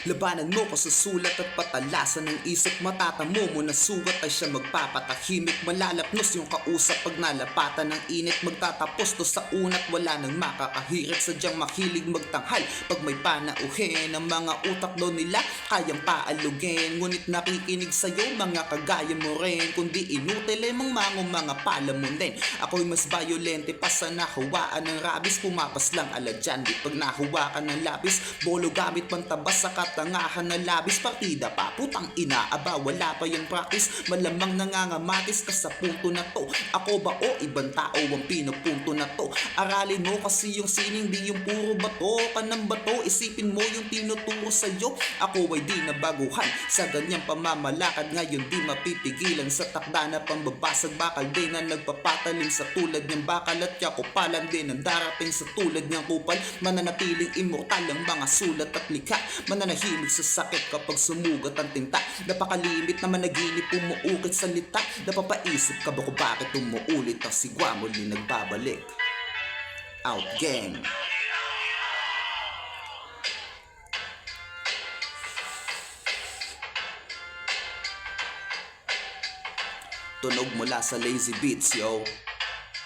Labanan mo ko sa sulat at patalasan ng isip. Matatamo mo na sugat ay siya magpapatahimik. Malalapnos yung kausap pag nalapatan ng init. Magtatapos to sa unat, wala nang makakahirit. Sadyang mahilig magtanghal pag may panauhin. Ang mga utak daw nila kayang paalugin, ngunit nakikinig sa'yo mga kagaya mo rin. Kundi inutil mong mga palamunin. Ako'y mas violente pa sa nahawaan ng rabis. Pumapas lang ala dyan, di pag nahawakan ng labis. Bolo gamit pantabas sa katangahan na labis. Partida pa, putang ina, aba wala pa yung practice. Malamang nangangamatis ka sa punto na to. Ako ba o ibang tao ang pinupunto na to? Aralin mo kasi yung sining, di yung puro bato. Kanang bato, isipin mo yung tinuturo sa'yo. Ako ay di nabaguhan sa ganyang pamamalakad. Ngayon di mapipigilan sa takda na pambabasag. Bakal din na nagpapatalim sa tulad niyang bakal. At yakupalan din ang darating sa tulad niyang kupal. Mananatiling immortal ang mga sulat at likha. Mananahimik sa sakit kapag sumugat ang tinta. Napakalimit na managinip umuukit salita. Napapaisip ka ba kung bakit umuulit ang sigwa muli nagbabalik? Out gang. Tunog mula sa Lazy Beats, yo.